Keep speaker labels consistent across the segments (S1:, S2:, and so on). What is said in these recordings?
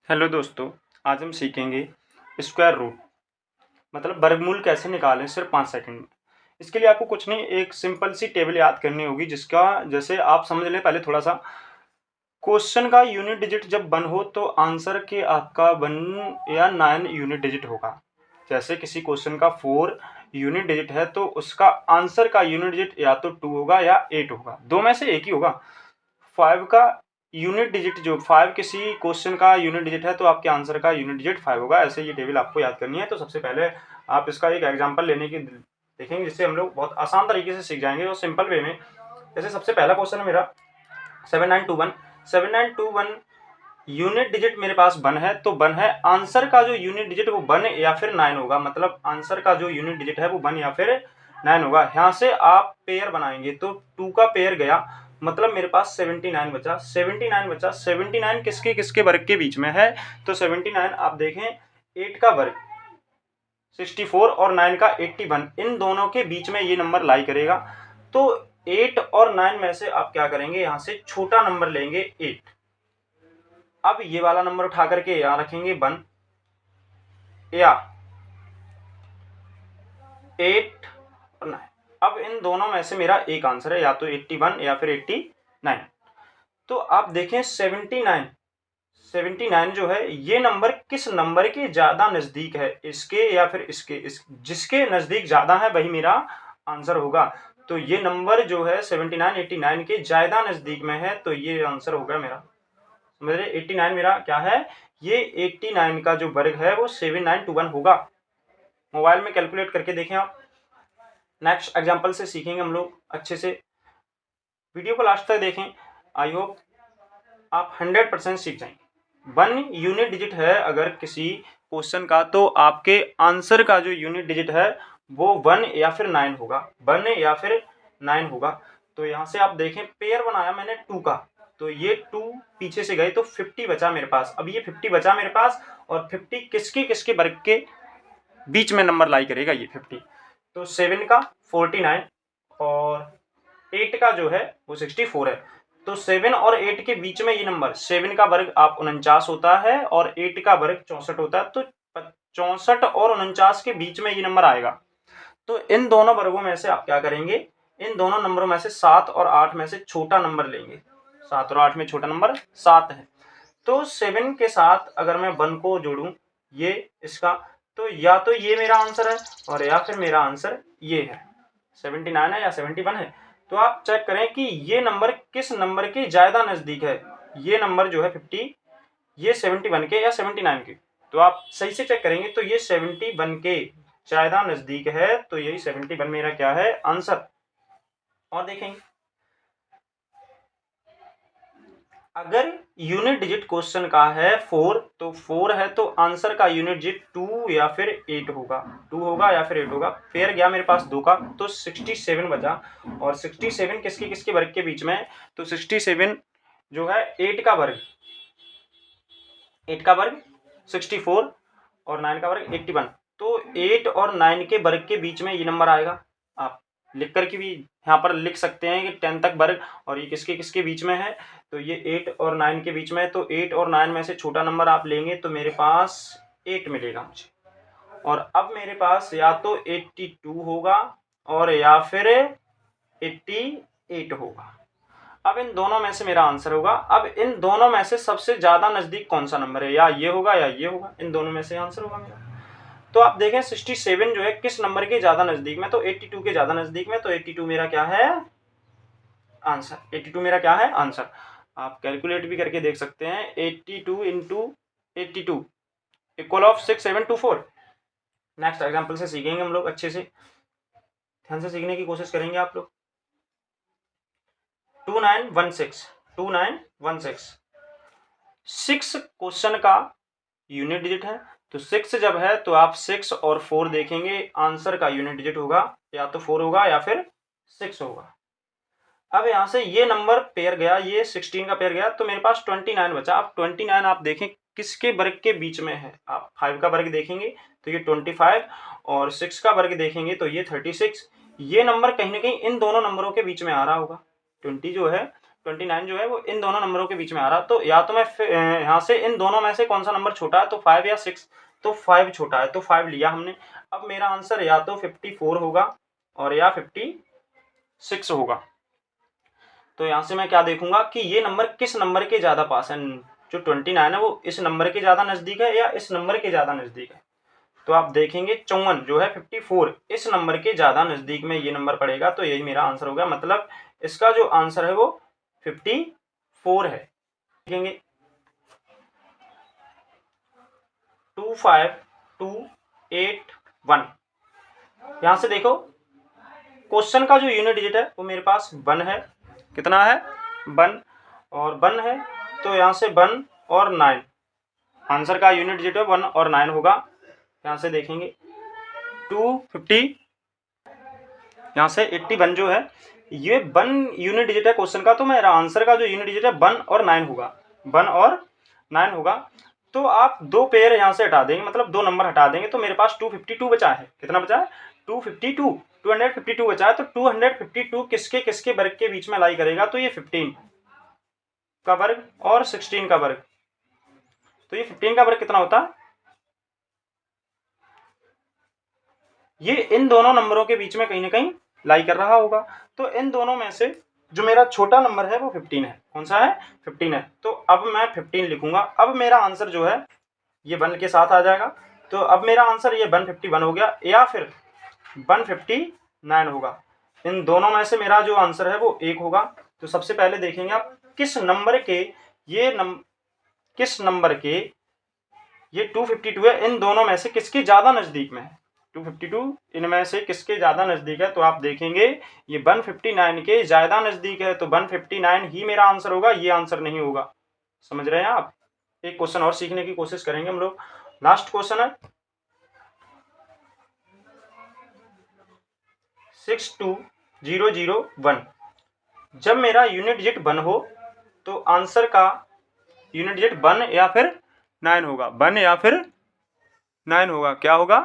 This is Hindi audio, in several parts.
S1: हेलो दोस्तों, आज हम सीखेंगे स्क्वायर रूट मतलब वर्गमूल कैसे निकालें सिर्फ 5 सेकंड में। इसके लिए आपको कुछ नहीं, एक सिंपल सी टेबल याद करनी होगी जिसका जैसे आप समझ लें। पहले थोड़ा सा क्वेश्चन का यूनिट डिजिट जब 1 हो तो आंसर के आपका 1 या 9 यूनिट डिजिट होगा। जैसे किसी क्वेश्चन का 4 यूनिट डिजिट है तो उसका आंसर का यूनिट डिजिट या तो 2 होगा या 8 होगा, दो में से एक ही होगा। 5 का यूनिट डिजिट जो 5 किसी क्वेश्चन का यूनिट डिजिट है तो आपके आंसर का यूनिट डिजिट 5 होगा। ऐसे ये टेबल आपको याद करनी है। तो सबसे पहले आप इसका एक एग्जांपल लेने की देखेंगे जिससे हम लोग बहुत आसान तरीके से सीख जाएंगे और सिंपल वे में। जैसे सबसे पहला क्वेश्चन है मेरा 7921 यूनिट डिजिट मेरे पास 1 है तो 1 है। आंसर का जो यूनिट डिजिट वो 1 या फिर 9 होगा, मतलब आंसर का जो यूनिट डिजिट है वो 1 या फिर 9 होगा। यहाँ से आप पेयर बनाएंगे तो 2 का पेयर गया, मतलब मेरे पास 79 बचा। 79 किसके किसके वर्ग के बीच में है तो 79 आप देखें 8 का वर्ग 64 और 9 का 81, इन दोनों के बीच में ये नंबर लाई करेगा। तो 8 और 9 में से आप क्या करेंगे, यहाँ से छोटा नंबर लेंगे 8। अब ये वाला नंबर उठा करके यहाँ रखेंगे 1 या 8 और 9। अब इन दोनों में से मेरा एक आंसर है, या तो 81 या फिर 89। तो आप देखें 79 जो है ये नंबर किस नंबर के ज्यादा नजदीक है, इसके या फिर इसके। जिसके नजदीक ज्यादा है वही मेरा आंसर होगा। तो ये नंबर जो है 79 89 के ज्यादा नजदीक में है तो ये आंसर होगा मेरा। मेरे 89 मेरा क्या है, ये 89 का जो वर्ग है वो 7921 होगा। मोबाइल में कैलकुलेट करके देखें आप। नेक्स्ट एग्जांपल से सीखेंगे हम लोग अच्छे से। वीडियो को लास्ट तक देखें, आई होप आप 100% सीख जाएंगे। 1 यूनिट डिजिट है अगर किसी क्वेश्चन का तो आपके आंसर का जो यूनिट डिजिट है वो 1 या फिर 9 होगा, 1 या फिर 9 होगा। तो यहाँ से आप देखें पेयर बनाया मैंने 2 का, तो ये 2 पीछे से गए तो 50 बचा मेरे पास। अब ये 50 बचा मेरे पास और 50 किसके किसके वर्ग के बीच में नंबर लाई करेगा ये 50। तो 7 का 49 और 8 का जो है वो 64 है। तो 7 और 8 के बीच में ये नंबर, 7 का वर्ग आप 49 होता है और 8 का वर्ग 64 होता है। तो 64 और 49 के बीच में ये नंबर आएगा। तो इन दोनों वर्गों में से आप क्या करेंगे, इन दोनों नंबरों में से 7 और 8 में से छोटा नंबर लेंगे। 7 और 8 में छोटा नंबर 7 है। तो 7 के साथ अगर मैं 1 को जोड़ूं ये इसका, तो या तो ये मेरा आंसर है और या फिर मेरा आंसर ये है, 79 है या 71 है। तो आप चेक करें कि ये नंबर किस नंबर के ज्यादा नजदीक है। ये नंबर जो है 50, ये 71 के या 79 के। तो आप सही से चेक करेंगे तो ये 71 के ज्यादा नजदीक है, तो यही 71 मेरा क्या है आंसर। और देखेंगे अगर यूनिट डिजिट क्वेश्चन का है 4 तो 4 है तो आंसर का यूनिट डिजिट 2 या फिर 8 होगा, 2 होगा या फिर 8 होगा। पेयर गया मेरे पास 2 का तो 67 बचा। और 67 किसके किसके वर्ग के बीच में है तो 67 जो है 8 का वर्ग 64 और 9 का वर्ग 81। तो 8 और 9 के वर्ग के बीच में ये नंबर आएगा। आप लिख करके भी यहाँ पर लिख सकते हैं कि 10 तक वर्ग, और ये किसके किसके बीच में है तो ये 8 और 9 के बीच में है। तो 8 और 9 में से छोटा नंबर आप लेंगे तो मेरे पास 8 मिलेगा मुझे। और अब मेरे पास या तो 82 होगा और या फिर 88 होगा। अब इन दोनों में से मेरा आंसर होगा। अब इन दोनों में से सबसे ज्यादा नजदीक कौन सा नंबर है, या ये होगा या ये होगा, इन दोनों में से आंसर होगा मेरा। तो आप देखें 67 जो है किस नंबर के ज्यादा नजदीक में, तो 82 के ज्यादा नजदीक में। तो 82 मेरा क्या है आंसर, 82 मेरा क्या है आंसर। आप कैलकुलेट भी करके देख सकते हैं, 82 into 82 equal of 6724। Next example से सीखेंगे हम लोग अच्छे से, ध्यान से सीखने की कोशिश करेंगे आप लोग। 2916 6 क्वेश्चन का यूनिट डिजिट है। तो 6 जब है तो आप 6 और 4 देखेंगे, आंसर का यूनिट डिजिट होगा या तो 4 होगा या फिर 6 होगा। अब यहां से ये नंबर पेयर गया, ये 16 का पेयर गया तो मेरे पास 29 बचा। अब 29 आप देखें किसके वर्ग के बीच में है। आप 5 का वर्ग देखेंगे तो ये 25 और 6 का वर्ग देखेंगे तो ये 36। ये नंबर कहीं ना कहीं इन दोनों नंबरों के बीच में आ रहा होगा। 20 जो है 29 जो है वो इन दोनों नंबरों के बीच में आ रहा, तो या तो मैं यहाँ से इन दोनों में से कौन सा नंबर छोटा है, तो 5 या 6, तो 5 छोटा है, तो 5 लिया हमने। अब मेरा आंसर या तो 54 होगा और या 56 होगा। तो यहाँ से मैं क्या देखूंगा कि ये नंबर किस नंबर के ज़्यादा पास है, जो 29 है वो इस नंबर के ज़्यादा नज़दीक है या इस नंबर के ज़्यादा नज़दीक है। तो आप देखेंगे 54 जो है 54 इस नंबर के ज़्यादा नज़दीक में ये नंबर पड़ेगा, तो यही मेरा आंसर होगा। मतलब इसका जो आंसर है वो 54 है। देखेंगे 25281। यहाँ से देखो क्वेश्चन का जो यूनिट डिजिट है वो मेरे पास 1 है। कितना है? 1 और 1 है, तो यहाँ से 1 और 9, आंसर का यूनिट डिजिट है 1 और 9 होगा। यहाँ से देखेंगे 250, यहाँ से 81 जो है ये 1 यूनिट डिजिट है क्वेश्चन का, तो मेरा आंसर का जो यूनिट डिजिट है 1 और 9 होगा, 1 और 9 होगा। तो आप 2 पेयर यहाँ से हटा देंगे, मतलब 2 नंबर हटा देंगे, तो मेरे पास 252 बचा है। कितना बचा है? 252 बचा है। तो 252 किसके किसके वर्ग के बीच में लाई करेगा? तो ये 15 का वर्ग और 16 का वर्ग। तो ये 15 का वर्ग कितना होता है? ये इन दोनों नंबरों के बीच में कहीं ना कहीं लाई कर रहा होगा। तो इन दोनों में से जो मेरा छोटा नंबर है वो 15 है। कौन सा है? 15 है। तो अब मैं 15 लिखूंगा। अब मेरा आंसर जो है ये 1 के साथ आ जाएगा। तो अब मेरा आंसर ये 151 हो गया या फिर 159 होगा। इन दोनों में से मेरा जो आंसर है वो 1 होगा। तो सबसे पहले देखेंगे आप किस नंबर के ये 252 है, इन दोनों में से किसके ज़्यादा नज़दीक में है? 252 इनमें से किसके ज़्यादा नज़दीक है? तो आप देखेंगे ये 159 के ज़्यादा नज़दीक है, तो 159 ही मेरा आंसर होगा, ये आंसर नहीं होगा। समझ रहे हैं आप? एक क्वेश्चन और सीखने की कोशिश करेंगे हम लोग। लास्ट क्वेश्चन है 62001। जब मेरा यूनिट डिजिट 1 हो तो आंसर का यूनिट डिजिट 1 या फिर 9 होगा। 1 या फिर 9 होगा। क्या होगा?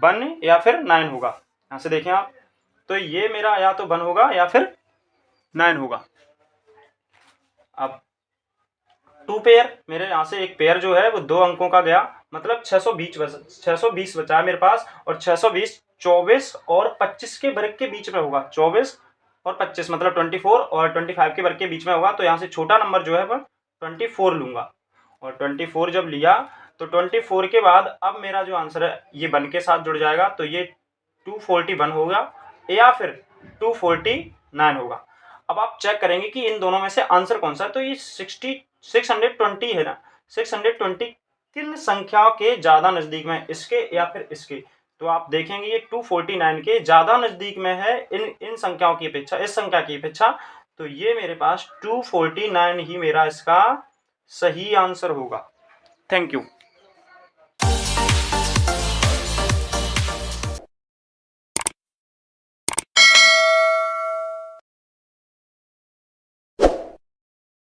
S1: 1 या फिर 9 होगा। यहाँ से देखें आप, तो ये मेरा या तो 1 होगा या फिर 9 होगा। अब 2 पेयर, मेरे यहाँ से एक पेयर जो है वो 2 अंकों का गया, मतलब 620 बचा है मेरे पास। और 620 24 और 25 के वर्ग के बीच में होगा। 24 और 25 मतलब 24 और 25 के वर्ग के बीच में होगा। तो यहाँ से छोटा नंबर जो है वह 24 लूंगा। और 24 जब लिया तो 24 के बाद अब मेरा जो आंसर है ये 1 के साथ जुड़ जाएगा, तो ये 241 होगा या फिर 249 होगा। अब आप चेक करेंगे कि इन दोनों में से आंसर कौन सा है। तो ये 620 है ना, 620 किन संख्याओं के ज़्यादा नज़दीक में, इसके या फिर इसके? तो आप देखेंगे ये 249 के ज़्यादा नज़दीक में है इन संख्याओं की अपेक्षा, इस संख्या की अपेक्षा। तो ये मेरे पास 249 ही मेरा इसका सही आंसर होगा। Thank you.